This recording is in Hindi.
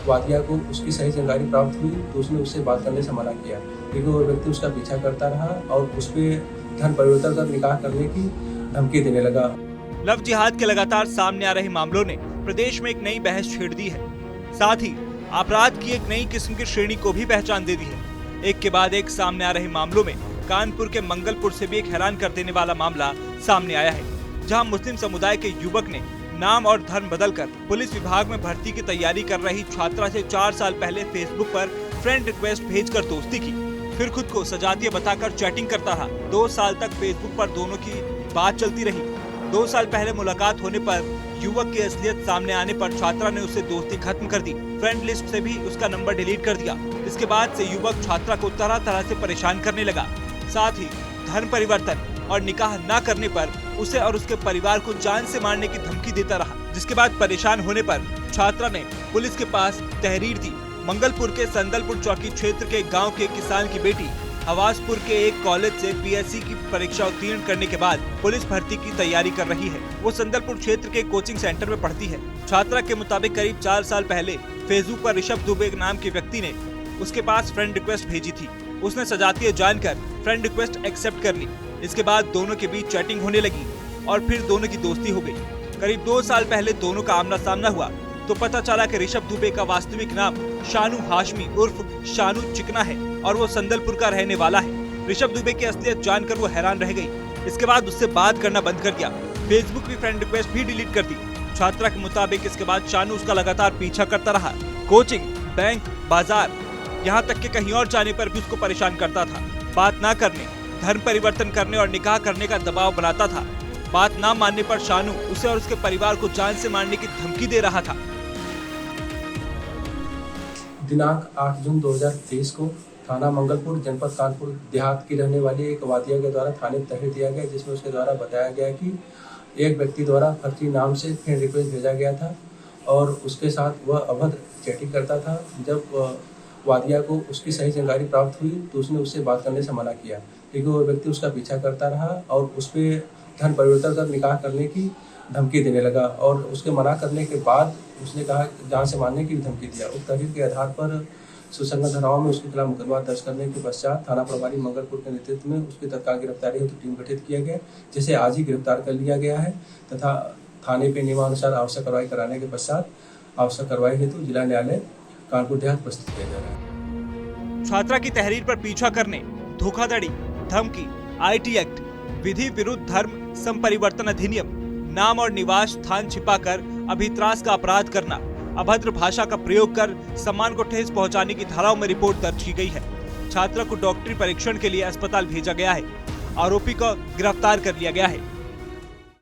वादिया को उसकी सही जानकारी प्राप्त हुई तो उसने उससे बात करने से मना किया, लेकिन वो व्यक्ति उसका पीछा करता रहा और उस पे धर्म परिवर्तन कर निकाह करने की धमकी देने लगा। लव जिहाद के लगातार सामने आ रहे मामलों ने प्रदेश में एक नई बहस छेड़ दी है, साथ ही अपराध की एक नई किस्म की श्रेणी को भी पहचान दे दी है। एक के बाद एक सामने आ रहे मामलों में कानपुर के मंगलपुर से भी एक हैरान कर देने वाला मामला सामने आया है, जहां मुस्लिम समुदाय के युवक ने नाम और धर्म बदलकर पुलिस विभाग में भर्ती की तैयारी कर रही छात्रा से 4 साल पहले फेसबुक पर फ्रेंड रिक्वेस्ट भेजकर दोस्ती की, फिर खुद को सजातीय बताकर चैटिंग करता रहा। 2 साल तक फेसबुक पर दोनों की बात चलती रही। 2 साल पहले मुलाकात होने पर युवक की असलियत सामने आने पर छात्रा ने उससे दोस्ती खत्म कर दी, फ्रेंड लिस्ट से भी उसका नंबर डिलीट कर दिया। इसके बाद से युवक छात्रा को तरह तरह से परेशान करने लगा, साथ ही धर्म परिवर्तन और निकाह न करने पर उसे और उसके परिवार को जान से मारने की धमकी देता रहा। जिसके बाद परेशान होने पर छात्रा ने पुलिस के पास तहरीर दी। मंगलपुर के संदलपुर चौकी क्षेत्र के गांव के किसान की बेटी हवासपुर के एक कॉलेज से बीएससी की परीक्षा उत्तीर्ण करने के बाद पुलिस भर्ती की तैयारी कर रही है। वो संदलपुर क्षेत्र के कोचिंग सेंटर में पढ़ती है। छात्रा के मुताबिक करीब 4 साल पहले फेसबुक पर ऋषभ दुबे नाम के व्यक्ति ने उसके पास फ्रेंड रिक्वेस्ट भेजी थी। उसने सजातीय जानकर फ्रेंड रिक्वेस्ट एक्सेप्ट कर ली। इसके बाद दोनों के बीच चैटिंग होने लगी और फिर दोनों की दोस्ती हो गई। करीब 2 साल पहले दोनों का आमना सामना हुआ तो पता चला कि ऋषभ दुबे का वास्तविक नाम शानू हाशमी उर्फ शानू चिकना है और वो संदलपुर का रहने वाला है। ऋषभ दुबे की असलियत जानकर वो हैरान रह गई। इसके बाद उससे बात करना बंद कर दिया, फेसबुक की फ्रेंड रिक्वेस्ट भी डिलीट कर दी। छात्रा के मुताबिक इसके बाद शानू उसका लगातार पीछा करता रहा। कोचिंग, बैंक, बाजार, यहाँ तक कि कहीं और जाने पर भी उसको परेशान करता था। बात न करने, धर्म परिवर्तन करने और निकाह करने का दबाव बनाता था। बात न मानने पर शानू उसे और उसके परिवार को जान से मारने की धमकी दे रहा था। दिनांक 8 जून 2023 को थाना मंगलपुर जनपद कानपुर देहात की रहने वाली एक वादिया के द्वारा थाने में तहरीर दिया गया, जिसमें उसके द्वारा बताया गया कि एक व्यक्ति द्वारा फर्जी नाम से फ्रेंड रिक्वेस्ट भेजा गया था और उसके साथ वह अभद्र चैटिंग करता था। जब वादिया को उसकी सही जानकारी प्राप्त हुई तो उसने उससे बात करने से मना किया, लेकिन वो व्यक्ति उसका पीछा करता रहा और उस पर धर्म परिवर्तन कर निकाह करने की धमकी देने लगा और उसके मना करने के बाद उसने कहा जान से मारने की भी धमकी दिया। उस तहरीर के आधार पर सुसंगत धाराओं में उसके खिलाफ मुकदमा दर्ज करने के पश्चात थाना प्रभारी मंगलपुर के नेतृत्व में उसकी तत्काल गिरफ्तारी हेतु टीम गठित किया गया, जिसे आज ही गिरफ्तार कर लिया गया है तथा थाने पे नियमानुसार आवश्यक कार्रवाई कराने के पश्चात आवश्यक कार्रवाई हेतु जिला न्यायालय कानपुर देहात प्रस्तुत किया जा रहा है। छात्रा की तहरीर पर पीछा करने, धोखाधड़ी, धमकी, IT एक्ट, विधि विरुद्ध धर्म संपरिवर्तन अधिनियम, नाम और निवास स्थान छिपाकर अभित्रास का अपराध करना, अभद्र भाषा का प्रयोग कर सम्मान को ठेस पहुंचाने की धाराओं में रिपोर्ट दर्ज की गई है। छात्रा को डॉक्टरी परीक्षण के लिए अस्पताल भेजा गया है। आरोपी को गिरफ्तार कर लिया गया है।